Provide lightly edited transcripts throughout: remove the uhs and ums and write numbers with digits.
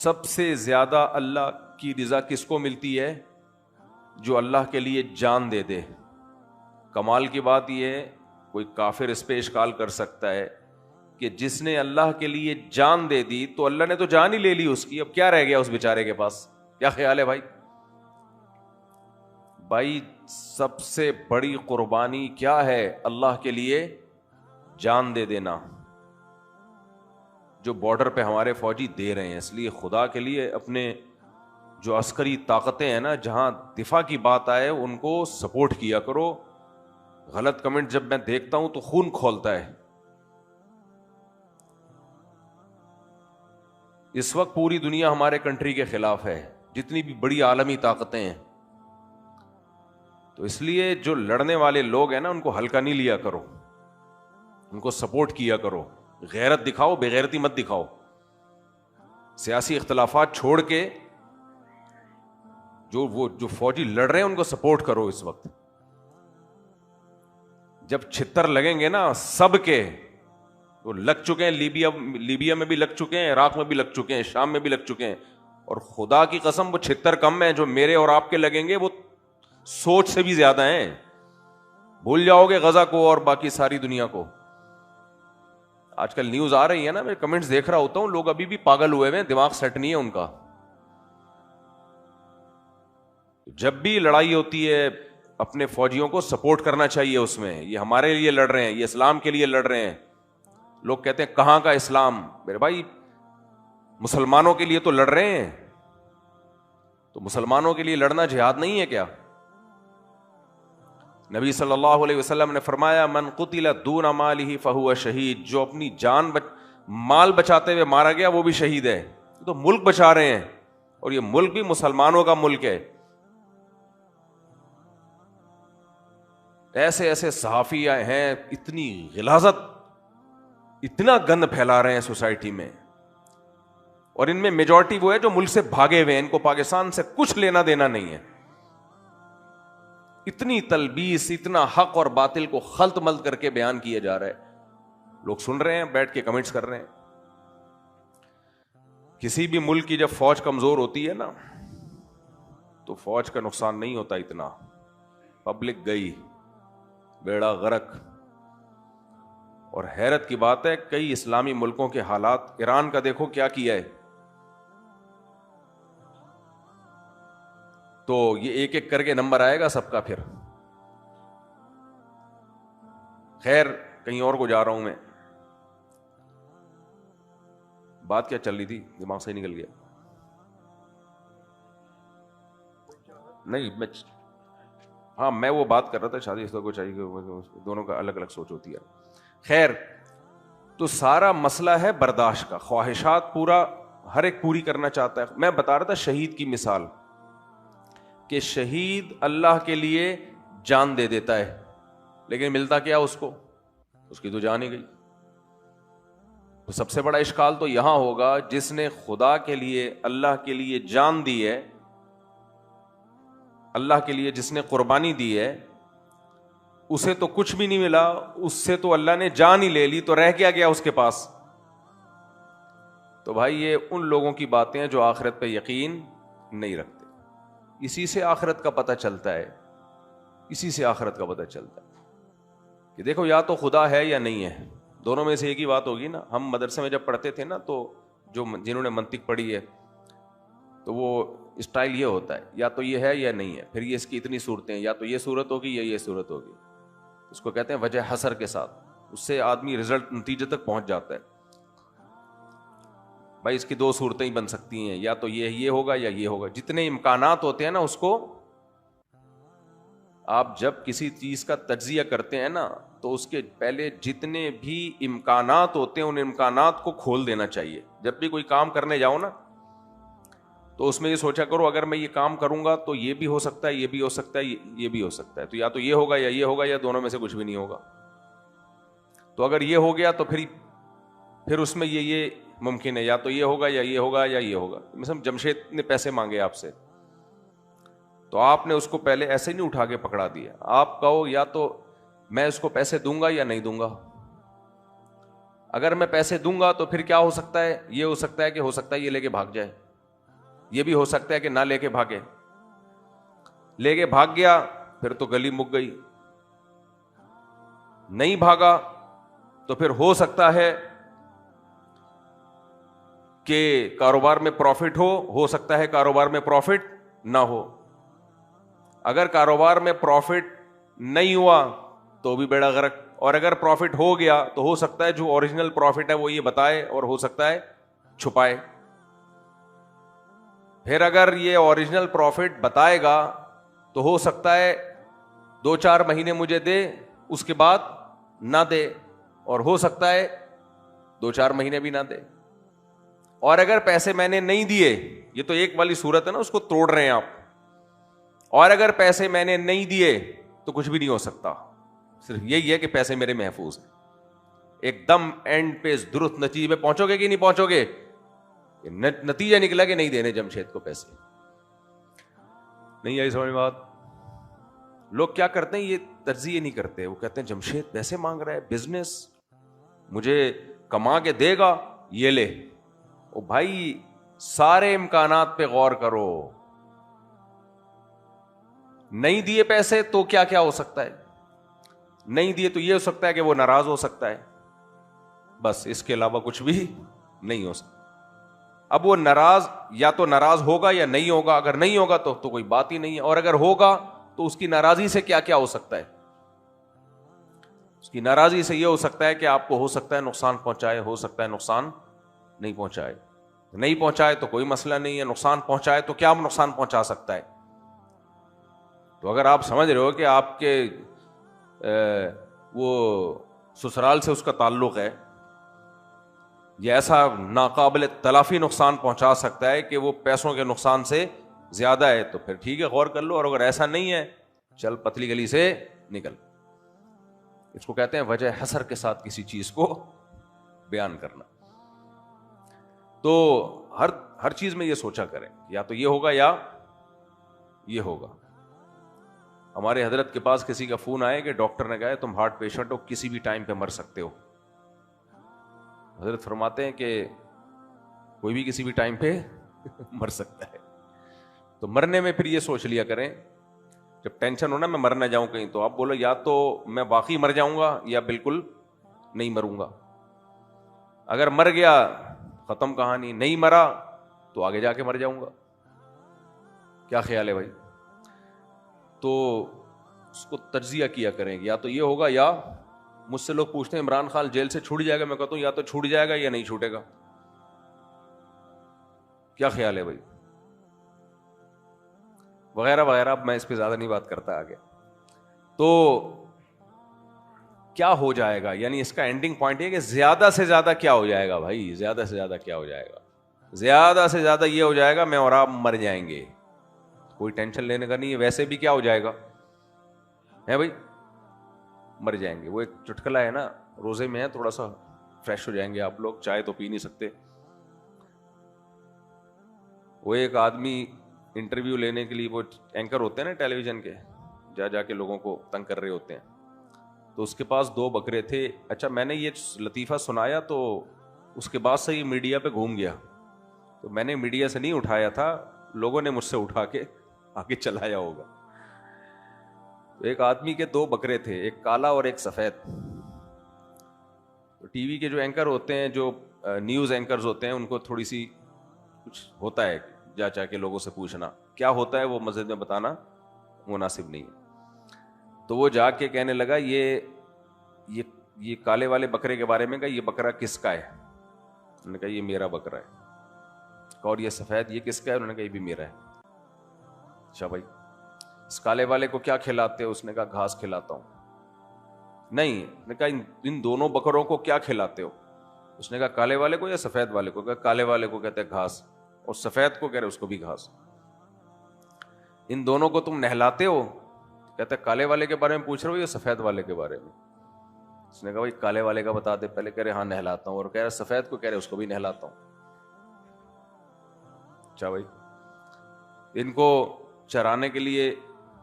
سب سے زیادہ اللہ کی رضا کس کو ملتی ہے؟ جو اللہ کے لیے جان دے دے۔ کمال کی بات یہ ہے، کوئی کافر اس پہ اشکال کر سکتا ہے کہ جس نے اللہ کے لیے جان دے دی تو اللہ نے تو جان ہی لے لی اس کی، اب کیا رہ گیا اس بیچارے کے پاس؟ کیا خیال ہے بھائی؟ بھائی سب سے بڑی قربانی کیا ہے؟ اللہ کے لیے جان دے دینا، جو بارڈر پہ ہمارے فوجی دے رہے ہیں۔ اس لیے خدا کے لیے اپنے جو عسکری طاقتیں ہیں نا، جہاں دفاع کی بات آئے ان کو سپورٹ کیا کرو۔ غلط کمنٹ جب میں دیکھتا ہوں تو خون کھولتا ہے۔ اس وقت پوری دنیا ہمارے کنٹری کے خلاف ہے، جتنی بھی بڑی عالمی طاقتیں ہیں، تو اس لیے جو لڑنے والے لوگ ہیں نا ان کو ہلکا نہیں لیا کرو، ان کو سپورٹ کیا کرو، غیرت دکھاؤ، بے غیرتی مت دکھاؤ۔ سیاسی اختلافات چھوڑ کے جو فوجی لڑ رہے ہیں ان کو سپورٹ کرو۔ اس وقت جب چھتر لگیں گے نا سب کے، وہ لگ چکے ہیں، لیبیا میں بھی لگ چکے ہیں، عراق میں بھی لگ چکے ہیں، شام میں بھی لگ چکے ہیں، اور خدا کی قسم وہ چھتر کم ہیں جو میرے اور آپ کے لگیں گے، وہ سوچ سے بھی زیادہ ہیں۔ بھول جاؤ گے غزہ کو اور باقی ساری دنیا کو۔ آج کل نیوز آ رہی ہے نا، میں کمنٹس دیکھ رہا ہوتا ہوں، لوگ ابھی بھی پاگل ہوئے ہیں، دماغ سیٹ نہیں ہے ان کا۔ جب بھی لڑائی ہوتی ہے اپنے فوجیوں کو سپورٹ کرنا چاہیے اس میں، یہ ہمارے لیے لڑ رہے ہیں، یہ اسلام کے لیے لڑ رہے ہیں۔ لوگ کہتے ہیں کہاں کا اسلام؟ میرے بھائی مسلمانوں کے لیے تو لڑ رہے ہیں، تو مسلمانوں کے لیے لڑنا جہاد نہیں ہے کیا؟ نبی صلی اللہ علیہ وسلم نے فرمایا من قتل دون مالہ فہو شہید، جو اپنی مال بچاتے ہوئے مارا گیا وہ بھی شہید ہے۔ تو ملک بچا رہے ہیں، اور یہ ملک بھی مسلمانوں کا ملک ہے۔ ایسے ایسے صحافی ہیں، اتنی غلاظت، اتنا گند پھیلا رہے ہیں سوسائٹی میں، اور ان میں میجورٹی وہ ہے جو ملک سے بھاگے ہوئے ہیں، ان کو پاکستان سے کچھ لینا دینا نہیں ہے۔ اتنی تلبیس، اتنا حق اور باطل کو خلط ملط کر کے بیان کیا جا رہا ہے، لوگ سن رہے ہیں، بیٹھ کے کمنٹس کر رہے ہیں۔ کسی بھی ملک کی جب فوج کمزور ہوتی ہے نا تو فوج کا نقصان نہیں ہوتا اتنا، پبلک گئی، بیڑا غرق۔ اور حیرت کی بات ہے کئی اسلامی ملکوں کے حالات، ایران کا دیکھو کیا کیا ہے، تو یہ ایک ایک کر کے نمبر آئے گا سب کا۔ پھر خیر کہیں اور کو جا رہا ہوں میں، بات کیا چل رہی تھی، دماغ سے نکل گیا۔ نہیں میں وہ بات کر رہا تھا شادی شدہ کو چاہیے کہ دونوں کا الگ الگ سوچ ہوتی ہے۔ خیر تو سارا مسئلہ ہے برداشت کا، خواہشات پورا ہر ایک پوری کرنا چاہتا ہے۔ میں بتا رہا تھا شہید کی مثال، کہ شہید اللہ کے لیے جان دے دیتا ہے، لیکن ملتا کیا اس کو؟ اس کی تو جان ہی گئی۔ تو سب سے بڑا اشکال تو یہاں ہوگا، جس نے خدا کے لیے، اللہ کے لیے جان دی ہے، اللہ کے لیے جس نے قربانی دی ہے، اسے تو کچھ بھی نہیں ملا، اس سے تو اللہ نے جان ہی لے لی، تو رہ کیا گیا اس کے پاس؟ تو بھائی یہ ان لوگوں کی باتیں ہیں جو آخرت پہ یقین نہیں رکھتے۔ اسی سے آخرت کا پتہ چلتا ہے، اسی سے آخرت کا پتہ چلتا ہے کہ دیکھو یا تو خدا ہے یا نہیں ہے، دونوں میں سے ایک ہی بات ہوگی نا۔ ہم مدرسے میں جب پڑھتے تھے نا، تو جنہوں نے منطق پڑھی ہے تو وہ اسٹائل یہ ہوتا ہے، یا تو یہ ہے یا نہیں ہے، پھر یہ اس کی اتنی صورتیں، یا تو یہ صورت ہوگی یا یہ صورت ہوگی، اس کو کہتے ہیں وجہ حسر کے ساتھ، اس سے آدمی رزلٹ، نتیجے تک پہنچ جاتا ہے۔ بھائی اس کی دو صورتیں ہی بن سکتی ہیں، یا تو یہ ہوگا یا یہ ہوگا۔ جتنے امکانات ہوتے ہیں نا، اس کو آپ جب کسی چیز کا تجزیہ کرتے ہیں نا، تو اس کے پہلے جتنے بھی امکانات ہوتے ہیں ان امکانات کو کھول دینا چاہیے۔ جب بھی کوئی کام کرنے جاؤ نا، تو اس میں یہ سوچا کرو اگر میں یہ کام کروں گا تو یہ بھی ہو سکتا ہے، یہ بھی ہو سکتا ہے، یہ بھی ہو سکتا ہے، تو یا تو یہ ہوگا یا یہ ہوگا، یا دونوں میں سے کچھ بھی نہیں ہوگا۔ تو اگر یہ ہو گیا تو پھر اس میں یہ ممکن ہے، یا تو یہ ہوگا یا یہ ہوگا یا یہ ہوگا۔ مثلا جمشید نے پیسے مانگے آپ سے، تو آپ نے اس کو پہلے ایسے نہیں اٹھا کے پکڑا دیا، آپ کہو یا تو میں اس کو پیسے دوں گا یا نہیں دوں گا۔ اگر میں پیسے دوں گا تو پھر کیا ہو سکتا ہے؟ یہ ہو سکتا ہے کہ ہو سکتا ہے یہ لے کے بھاگ جائے، یہ بھی ہو سکتا ہے کہ نہ لے کے بھاگے، لے کے بھاگ گیا پھر تو گلی مک گئی، نہیں بھاگا تو پھر ہو سکتا ہے کہ کاروبار میں پروفٹ ہو سکتا ہے کاروبار میں پروفٹ نہ ہو۔ اگر کاروبار میں پروفٹ نہیں ہوا تو بھی بیڑا غرق، اور اگر پروفٹ ہو گیا تو ہو سکتا ہے جو اوریجنل پروفٹ ہے وہ یہ بتائے اور ہو سکتا ہے چھپائے۔ پھر اگر یہ اوریجنل پروفٹ بتائے گا تو ہو سکتا ہے 2-4 مہینے مجھے دے، اس کے بعد نہ دے، اور ہو سکتا ہے 2-4 مہینے بھی نہ دے۔ اور اگر پیسے میں نے نہیں دیے، یہ تو ایک والی صورت ہے نا، اس کو توڑ رہے ہیں آپ، اور اگر پیسے میں نے نہیں دیے تو کچھ بھی نہیں ہو سکتا، صرف یہی ہے کہ پیسے میرے محفوظ ہیں۔ ایک دم اینڈ پہ درست نتیجے پہ پہنچو گے کہ نہیں پہنچو گے؟ نتیجہ نکلا کہ نہیں دینے جمشید کو پیسے۔ نہیں آئی سمجھ بات؟ لوگ کیا کرتے ہیں، یہ تجزیہ نہیں کرتے، وہ کہتے ہیں جمشید پیسے مانگ رہا ہے، بزنس مجھے کما کے دے گا، یہ لے۔ او بھائی سارے امکانات پہ غور کرو، نہیں دیے پیسے تو کیا کیا ہو سکتا ہے؟ نہیں دیے تو یہ ہو سکتا ہے کہ وہ ناراض ہو سکتا ہے، بس اس کے علاوہ کچھ بھی نہیں ہو سکتا۔ اب وہ ناراض یا تو ناراض ہوگا یا نہیں ہوگا، اگر نہیں ہوگا تو کوئی بات ہی نہیں ہے، اور اگر ہوگا تو اس کی ناراضی سے کیا کیا ہو سکتا ہے؟ اس کی ناراضی سے یہ ہو سکتا ہے کہ آپ کو ہو سکتا ہے نقصان پہنچائے، ہو سکتا ہے نقصان نہیں پہنچائے۔ نہیں پہنچائے تو کوئی مسئلہ نہیں ہے، نقصان پہنچائے تو کیا نقصان پہنچا سکتا ہے؟ تو اگر آپ سمجھ رہے ہو کہ آپ کے وہ سسرال سے اس کا تعلق ہے، یہ ایسا ناقابل تلافی نقصان پہنچا سکتا ہے کہ وہ پیسوں کے نقصان سے زیادہ ہے، تو پھر ٹھیک ہے غور کر لو، اور اگر ایسا نہیں ہے چل پتلی گلی سے نکل۔ اس کو کہتے ہیں وجہ حسر کے ساتھ کسی چیز کو بیان کرنا۔ تو ہر چیز میں یہ سوچا کریں، یا تو یہ ہوگا یا یہ ہوگا۔ ہمارے حضرت کے پاس کسی کا فون آئے کہ ڈاکٹر نے کہا تم ہارٹ پیشنٹ ہو، کسی بھی ٹائم پہ مر سکتے ہو۔ حضرت فرماتے ہیں کہ کوئی بھی کسی بھی ٹائم پہ مر سکتا ہے، تو مرنے میں پھر یہ سوچ لیا کریں، جب ٹینشن ہو نا میں مر نہ جاؤں کہیں، تو آپ بولو یا تو میں باقی مر جاؤں گا یا بالکل نہیں مروں گا۔ اگر مر گیا ختم کہانی، نہیں مرا تو آگے جا کے مر جاؤں گا۔ کیا خیال ہے بھائی؟ تو اس کو تجزیہ کیا کریں، یا تو یہ ہوگا یا مجھ سے لوگ پوچھتے ہیں عمران خان جیل سے چھوٹ جائے گا، میں کہتا ہوں یا تو چھوٹ جائے گا یا نہیں چھوٹے گا۔ کیا خیال ہے بھائی؟ وغیرہ وغیرہ، اب میں اس پہ زیادہ نہیں بات کرتا آگے۔ تو کیا ہو جائے گا، یعنی اس کا اینڈنگ پوائنٹ یہ کہ زیادہ سے زیادہ کیا ہو جائے گا بھائی، زیادہ سے زیادہ کیا ہو جائے گا؟ زیادہ سے زیادہ یہ ہو جائے گا میں اور آپ مر جائیں گے، کوئی ٹینشن لینے کا نہیں ہے۔ ویسے بھی کیا ہو جائے گا ہے بھائی، مر جائیں گے۔ وہ ایک چٹکلا ہے نا، روزے میں ہے تھوڑا سا فریش ہو جائیں گے آپ لوگ، چائے تو پی نہیں سکتے۔ وہ ایک آدمی انٹرویو لینے کے لیے، وہ اینکر ہوتے ہیں نا ٹیلی ویژن کے، جا کے لوگوں کو تنگ کر رہے ہوتے ہیں، تو اس کے پاس 2 بکرے تھے۔ اچھا میں نے یہ لطیفہ سنایا تو اس کے بعد سے یہ میڈیا پہ گھوم گیا، تو میں نے میڈیا سے نہیں اٹھایا تھا، لوگوں نے مجھ سے اٹھا کے آگے چلایا ہوگا۔ تو ایک آدمی کے 2 بکرے تھے، ایک کالا اور ایک سفید۔ تو ٹی وی کے جو اینکر ہوتے ہیں، جو نیوز اینکرز ہوتے ہیں، ان کو تھوڑی سی کچھ ہوتا ہے جا کے لوگوں سے پوچھنا کیا ہوتا ہے، وہ مسجد میں بتانا مناسب نہیں ہے۔ تو وہ جا کے کہنے لگا یہ کالے والے بکرے کے بارے میں کہا یہ بکرا کس کا ہے؟ انہوں نے کہا یہ میرا بکرا ہے۔ اور یہ سفید یہ کس کا ہے؟ انہوں نے کہا یہ بھی میرا ہے۔ اچھا بھائی اس کالے والے کو کیا کھلاتے ہو؟ اس نے کہا گھاس کھلاتا ہوں۔ نہیں، نے کہا ان دونوں بکروں کو کیا کھلاتے ہو؟ اس نے کہا کالے والے کو یا سفید والے کو؟ کہا کالے والے کو کہتے ہیں گھاس، اور سفید کو کہہ رہے اس کو بھی گھاس۔ ان دونوں کو تم نہلاتے ہو؟ کہتے ہیں کالے والے کے بارے میں پوچھ رہے ہو یا سفید والے کے بارے میں؟ اس نے کہا بھائی کالے والے کا بتا دے پہلے۔ کہہ رہے ہاں نہلاتا ہوں، اور کہہ رہے سفید کو، کہہ رہے اس کو بھی نہلاتا ہوں۔ اچھا بھائی ان کو چرانے کے لیے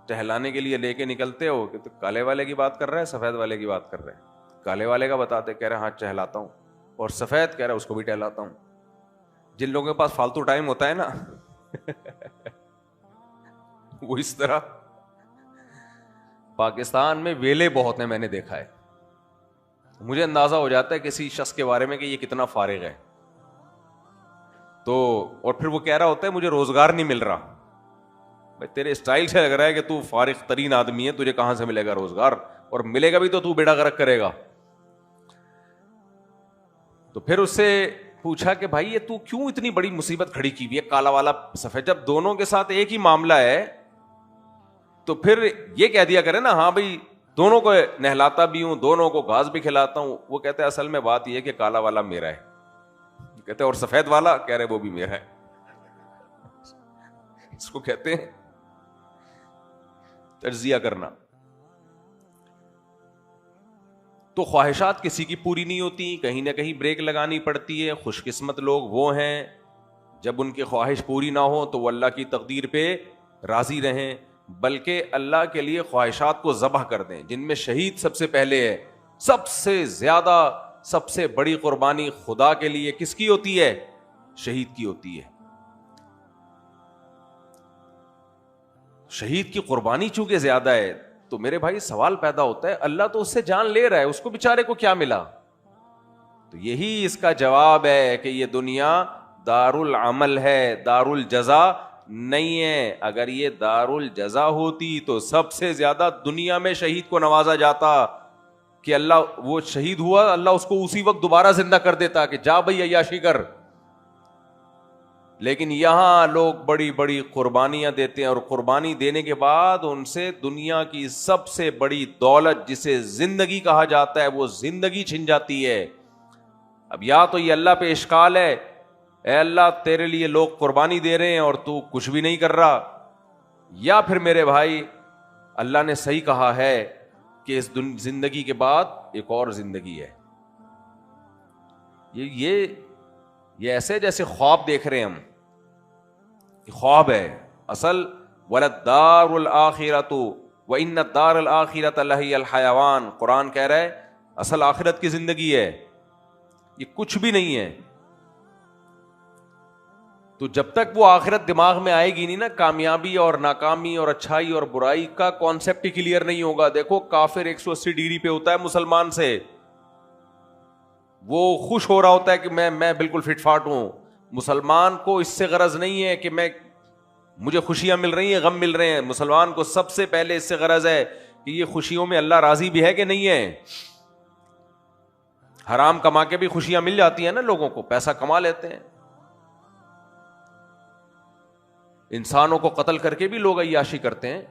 ٹہلانے کے لیے لے کے نکلتے ہو کہ تو کالے والے کی بات کر رہے ہیں سفید والے کی بات کر رہے ہیں؟ کالے والے کا بتاتے، کہہ رہے ہاں ٹہلاتا ہوں، اور سفید کہہ رہے اس کو بھی ٹہلاتا ہوں۔ جن لوگوں کے پاس فالتو ٹائم ہوتا ہے نا وہ اس طرح پاکستان میں ویلے بہت ہیں، میں نے دیکھا ہے، مجھے اندازہ ہو جاتا ہے کسی شخص کے بارے میں کہ یہ کتنا فارغ ہے، تو اور پھر وہ کہہ رہا ہوتا ہے مجھے روزگار نہیں مل رہا. بھائی تیرے اسٹائل سے لگ رہا ہے کہ تو فارغ ترین آدمی ہے، تجھے کہاں سے ملے گا روزگار، اور ملے گا بھی تو بیڑا غرق کرے گا. تو پھر اس سے پوچھا کہ بھائی یہ تو کیوں اتنی بڑی مصیبت کھڑی کی ہوئی ہے، کالا والا سفید، جب دونوں کے ساتھ ایک ہی معاملہ ہے تو پھر یہ کہہ دیا کرے نا ہاں بھائی دونوں کو نہلاتا بھی ہوں، دونوں کو گھاس بھی کھلاتا ہوں. وہ کہتے ہیں اصل میں بات یہ کہ کالا والا میرا ہے، کہتے ہیں اور سفید والا، کہہ رہے وہ بھی میرا ہے. اس کو کہتے ہیں تجزیہ کرنا. تو خواہشات کسی کی پوری نہیں ہوتی، کہیں نہ کہیں بریک لگانی پڑتی ہے. خوش قسمت لوگ وہ ہیں جب ان کی خواہش پوری نہ ہو تو وہ اللہ کی تقدیر پہ راضی رہیں، بلکہ اللہ کے لیے خواہشات کو ذبح کر دیں، جن میں شہید سب سے پہلے ہے. سب سے زیادہ، سب سے بڑی قربانی خدا کے لیے کس کی ہوتی ہے؟ شہید کی ہوتی ہے. شہید کی قربانی چونکہ زیادہ ہے تو میرے بھائی سوال پیدا ہوتا ہے اللہ تو اس سے جان لے رہا ہے، اس کو بیچارے کو کیا ملا؟ تو یہی اس کا جواب ہے کہ یہ دنیا دار العمل ہے، دار الجزا نہیں ہے. اگر یہ دار الجزا ہوتی تو سب سے زیادہ دنیا میں شہید کو نوازا جاتا کہ اللہ وہ شہید ہوا، اللہ اس کو اسی وقت دوبارہ زندہ کر دیتا کہ جا بھائی عیاشی کر. لیکن یہاں لوگ بڑی بڑی قربانیاں دیتے ہیں، اور قربانی دینے کے بعد ان سے دنیا کی سب سے بڑی دولت جسے زندگی کہا جاتا ہے وہ زندگی چھن جاتی ہے. اب یا تو یہ اللہ پہ اشکال ہے، اے اللہ تیرے لیے لوگ قربانی دے رہے ہیں اور تو کچھ بھی نہیں کر رہا، یا پھر میرے بھائی اللہ نے صحیح کہا ہے کہ اس زندگی کے بعد ایک اور زندگی ہے. یہ ایسے جیسے خواب دیکھ رہے ہیں ہم، خواب ہے اصل. وَلَدَّارُ الْآخِرَةُ وَإِنَّ الدَّارَ الْآخِرَةَ لَهِيَ الْحَيَوَانُ. قرآن کہہ رہا ہے اصل آخرت کی زندگی ہے، یہ کچھ بھی نہیں ہے. تو جب تک وہ آخرت دماغ میں آئے گی نہیں نا، کامیابی اور ناکامی اور اچھائی اور برائی کا کانسیپٹ ہی کلیئر نہیں ہوگا. دیکھو کافر 180 ڈگری پہ ہوتا ہے مسلمان سے، وہ خوش ہو رہا ہوتا ہے کہ میں بالکل فٹ فاٹ ہوں. مسلمان کو اس سے غرض نہیں ہے کہ مجھے خوشیاں مل رہی ہیں، غم مل رہے ہیں. مسلمان کو سب سے پہلے اس سے غرض ہے کہ یہ خوشیوں میں اللہ راضی بھی ہے کہ نہیں ہے. حرام کما کے بھی خوشیاں مل جاتی ہیں نا لوگوں کو، پیسہ کما لیتے ہیں. انسانوں کو قتل کر کے بھی لوگ عیاشی کرتے ہیں،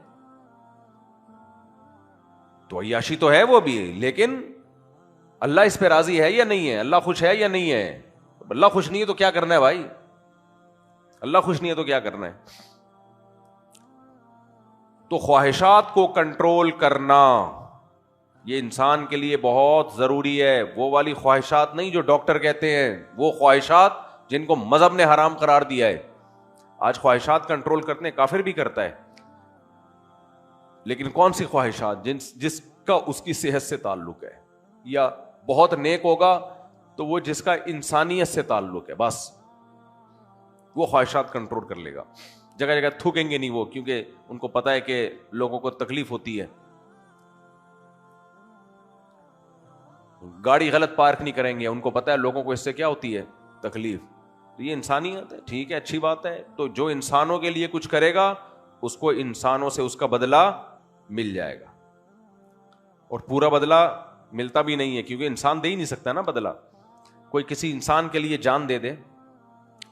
تو عیاشی تو ہے وہ بھی، لیکن اللہ اس پہ راضی ہے یا نہیں ہے؟ اللہ خوش ہے یا نہیں ہے؟ اللہ خوش نہیں ہے تو کیا کرنا ہے بھائی؟ اللہ خوش نہیں ہے تو کیا کرنا ہے؟ تو خواہشات کو کنٹرول کرنا یہ انسان کے لیے بہت ضروری ہے. وہ والی خواہشات نہیں جو ڈاکٹر کہتے ہیں، وہ خواہشات جن کو مذہب نے حرام قرار دیا ہے. آج خواہشات کنٹرول کرنے کافر بھی کرتا ہے، لیکن کون سی خواہشات؟ جس کا اس کی صحت سے تعلق ہے، یا بہت نیک ہوگا تو وہ جس کا انسانیت سے تعلق ہے، بس وہ خواہشات کنٹرول کر لے گا. جگہ جگہ تھوکیں گے نہیں وہ، کیونکہ ان کو پتا ہے کہ لوگوں کو تکلیف ہوتی ہے. گاڑی غلط پارک نہیں کریں گے، ان کو پتا ہے لوگوں کو اس سے کیا ہوتی ہے؟ تکلیف. تو یہ انسانیت ہے، ٹھیک ہے، اچھی بات ہے. تو جو انسانوں کے لیے کچھ کرے گا اس کو انسانوں سے اس کا بدلہ مل جائے گا، اور پورا بدلہ ملتا بھی نہیں ہے کیونکہ انسان دے ہی نہیں سکتا نا بدلہ. کوئی کسی انسان کے لیے جان دے دے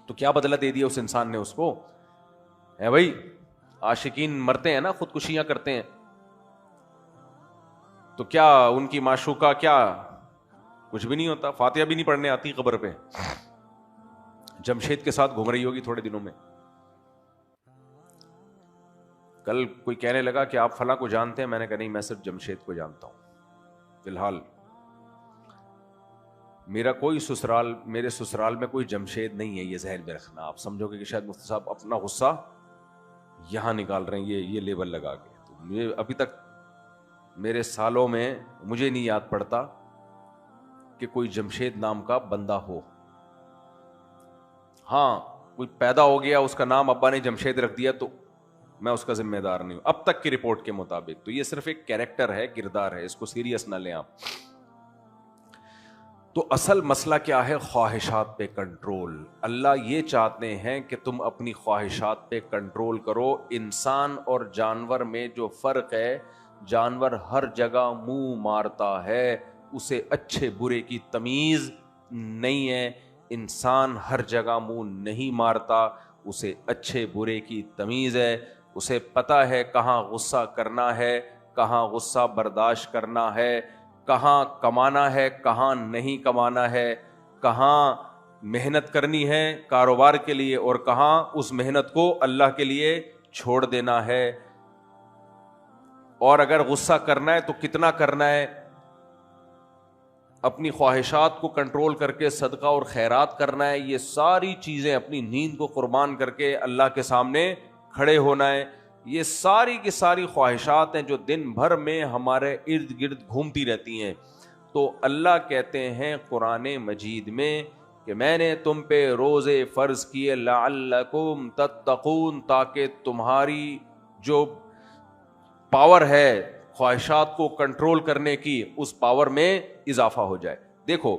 تو کیا بدلہ دے دیا اس انسان نے اس کو؟ ہے بھائی عاشقین مرتے ہیں نا، خودکشیاں کرتے ہیں، تو کیا ان کی معشوقہ کیا کچھ بھی نہیں ہوتا؟ فاتحہ بھی نہیں پڑھنے آتی قبر پہ. جمشید کے ساتھ گھوم رہی ہوگی تھوڑے دنوں میں. کل کوئی کہنے لگا کہ آپ فلاں کو جانتے ہیں، میں نے کہا نہیں، میں صرف جمشید کو جانتا ہوں فی الحال. میرا کوئی سسرال، میرے سسرال میں کوئی جمشید نہیں ہے، یہ ذہن میں رکھنا. آپ سمجھو کہ شاید مفتی صاحب اپنا غصہ یہاں نکال رہے ہیں یہ لیبل لگا کے. تو مجھے ابھی تک میرے سالوں میں مجھے نہیں یاد پڑتا کہ کوئی جمشید نام کا بندہ ہو. ہاں کوئی پیدا ہو گیا, اس کا نام ابا نے جمشید رکھ دیا تو میں اس کا ذمہ دار نہیں ہوں, اب تک کی رپورٹ کے مطابق. تو یہ صرف ایک کیریکٹر ہے, کردار ہے, اس کو سیریس نہ لیں آپ. تو اصل مسئلہ کیا ہے؟ خواہشات پہ کنٹرول. اللہ یہ چاہتے ہیں کہ تم اپنی خواہشات پہ کنٹرول کرو. انسان اور جانور میں جو فرق ہے, جانور ہر جگہ منہ مارتا ہے, اسے اچھے برے کی تمیز نہیں ہے. انسان ہر جگہ منہ نہیں مارتا, اسے اچھے برے کی تمیز ہے. اسے پتا ہے کہاں غصہ کرنا ہے, کہاں غصہ برداشت کرنا ہے, کہاں کمانا ہے, کہاں نہیں کمانا ہے, کہاں محنت کرنی ہے کاروبار کے لیے اور کہاں اس محنت کو اللہ کے لیے چھوڑ دینا ہے. اور اگر غصہ کرنا ہے تو کتنا کرنا ہے. اپنی خواہشات کو کنٹرول کر کے صدقہ اور خیرات کرنا ہے. یہ ساری چیزیں, اپنی نیند کو قربان کر کے اللہ کے سامنے کھڑے ہونا ہے. یہ ساری کی ساری خواہشات ہیں جو دن بھر میں ہمارے ارد گرد گھومتی رہتی ہیں. تو اللہ کہتے ہیں قرآن مجید میں کہ میں نے تم پہ روزے فرض کیے لعلکم تتقون, تاکہ تمہاری جو پاور ہے خواہشات کو کنٹرول کرنے کی, اس پاور میں اضافہ ہو جائے. دیکھو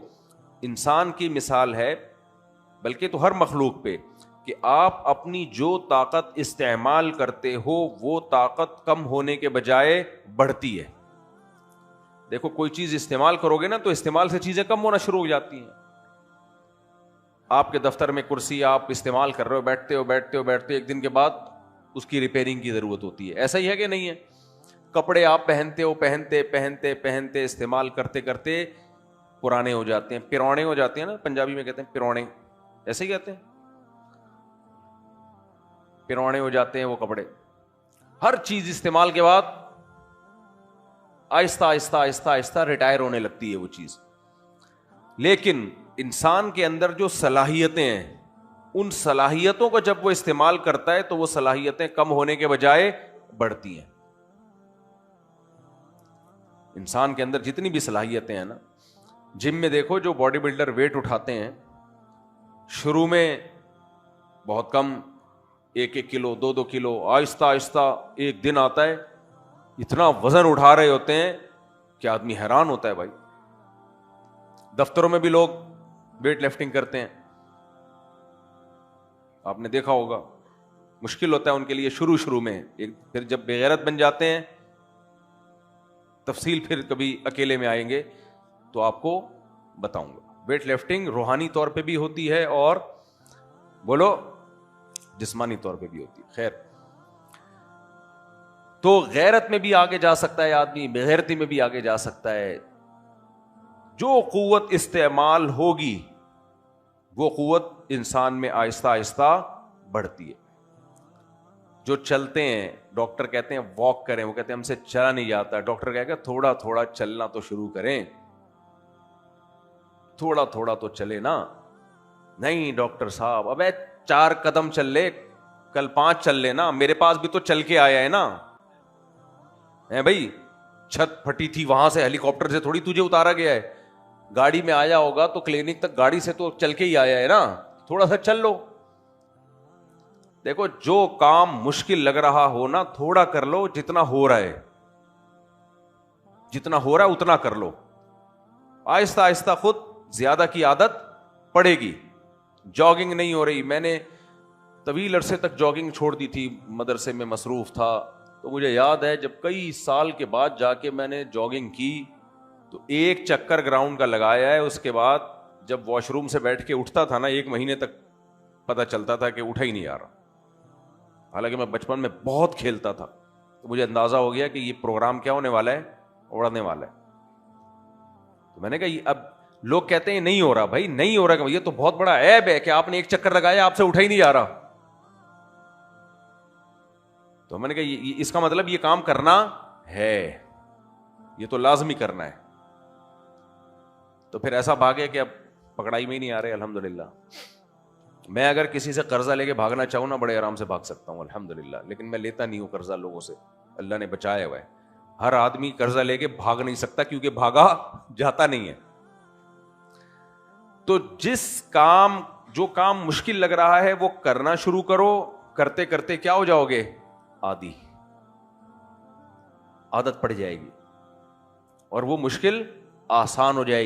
انسان کی مثال ہے, بلکہ تو ہر مخلوق پہ, کہ آپ اپنی جو طاقت استعمال کرتے ہو وہ طاقت کم ہونے کے بجائے بڑھتی ہے. دیکھو کوئی چیز استعمال کرو گے نا تو استعمال سے چیزیں کم ہونا شروع ہو جاتی ہیں. آپ کے دفتر میں کرسی آپ استعمال کر رہے ہو, بیٹھتے ہو, ایک دن کے بعد اس کی ریپیئرنگ کی ضرورت ہوتی ہے. ایسا ہی ہے کہ نہیں ہے؟ کپڑے آپ پہنتے استعمال کرتے کرتے پرانے ہو جاتے ہیں, پرونے ہو جاتے ہیں نا, پنجابی میں کہتے ہیں پرونے, ایسے ہی کہتے ہیں, پرونے ہو جاتے ہیں وہ کپڑے. ہر چیز استعمال کے بعد آہستہ آہستہ آہستہ آہستہ ریٹائر ہونے لگتی ہے وہ چیز. لیکن انسان کے اندر جو صلاحیتیں ہیں, ان صلاحیتوں کو جب وہ استعمال کرتا ہے تو وہ صلاحیتیں کم ہونے کے بجائے بڑھتی ہیں. انسان کے اندر جتنی بھی صلاحیتیں ہیں نا, جم میں دیکھو جو باڈی بلڈر ویٹ اٹھاتے ہیں, شروع میں بہت کم, 1-1 کلو 2-2 کلو, آہستہ آہستہ ایک دن آتا ہے اتنا وزن اٹھا رہے ہوتے ہیں کہ آدمی حیران ہوتا ہے. بھائی دفتروں میں بھی لوگ ویٹ لفٹنگ کرتے ہیں, آپ نے دیکھا ہوگا, مشکل ہوتا ہے ان کے لیے شروع میں. پھر جب بغیرت بن جاتے ہیں, تفصیل پھر کبھی اکیلے میں آئیں گے تو آپ کو بتاؤں گا. ویٹ لفٹنگ روحانی طور پہ بھی ہوتی ہے اور بولو جسمانی طور پہ بھی ہوتی ہے. خیر, تو غیرت میں بھی آگے جا سکتا ہے آدمی, بغیرتی میں بھی آگے جا سکتا ہے. جو قوت استعمال ہوگی وہ قوت انسان میں آہستہ آہستہ بڑھتی ہے. جو چلتے ہیں, ڈاکٹر کہتے ہیں واک کریں, وہ کہتے ہیں ہم سے چلا نہیں جاتا. ڈاکٹر کہے گا تھوڑا تھوڑا چلنا تو شروع کریں, تھوڑا تھوڑا تو چلے نا. نہیں ڈاکٹر صاحب, ابے 4 قدم چل لے, کل 5 چل لے نا, میرے پاس بھی تو چل کے آیا ہے نا. بھائی چھت پھٹی تھی, وہاں سے ہیلی کاپٹر سے تھوڑی تجھے اتارا گیا ہے, گاڑی میں آیا ہوگا تو کلینک تک گاڑی سے تو چل کے ہی آیا ہے نا, تھوڑا سا چل لو. دیکھو جو کام مشکل لگ رہا ہو نا, تھوڑا کر لو, جتنا ہو رہا ہے اتنا کر لو. آہستہ آہستہ خود زیادہ کی عادت پڑے گی. جاگنگ نہیں ہو رہی, میں نے طویل عرصے تک جاگنگ چھوڑ دی تھی, مدرسے میں مصروف تھا, تو مجھے یاد ہے جب کئی سال کے بعد جا کے میں نے جاگنگ کی تو 1 چکر گراؤنڈ کا لگایا ہے. اس کے بعد جب واش روم سے بیٹھ کے اٹھتا تھا نا, 1 مہینے تک پتہ چلتا تھا کہ اٹھا ہی نہیں آ رہا. حالانکہ میں بچپن میں بہت کھیلتا تھا, تو مجھے اندازہ ہو گیا کہ یہ پروگرام کیا ہونے والا ہے, اڑنے والا ہے. تو میں نے کہا اب لوگ کہتے ہیں نہیں ہو رہا. بھائی نہیں ہو رہا, یہ تو بہت بڑا عیب ہے کہ آپ نے 1 چکر لگایا, آپ سے اٹھا ہی نہیں آ رہا. تو میں نے کہا اس کا مطلب یہ کام کرنا ہے, یہ تو لازمی کرنا ہے. تو پھر ایسا بھاگے کہ اب پکڑائی میں ہی نہیں آ رہے. الحمدللہ میں اگر کسی سے قرضہ لے کے بھاگنا چاہوں نا, بڑے آرام سے بھاگ سکتا ہوں الحمدللہ, لیکن میں لیتا نہیں ہوں قرضہ لوگوں سے, اللہ نے بچایا ہوا ہے. ہر آدمی قرضہ لے کے بھاگ نہیں سکتا کیونکہ بھاگا جاتا نہیں ہے. تو جو کام مشکل لگ رہا ہے وہ کرنا شروع کرو، کرتے کرتے کیا ہو جاؤ گے؟ عادی، عادت پڑ جائے گی، اور وہ مشکل آسان ہو جائے گی.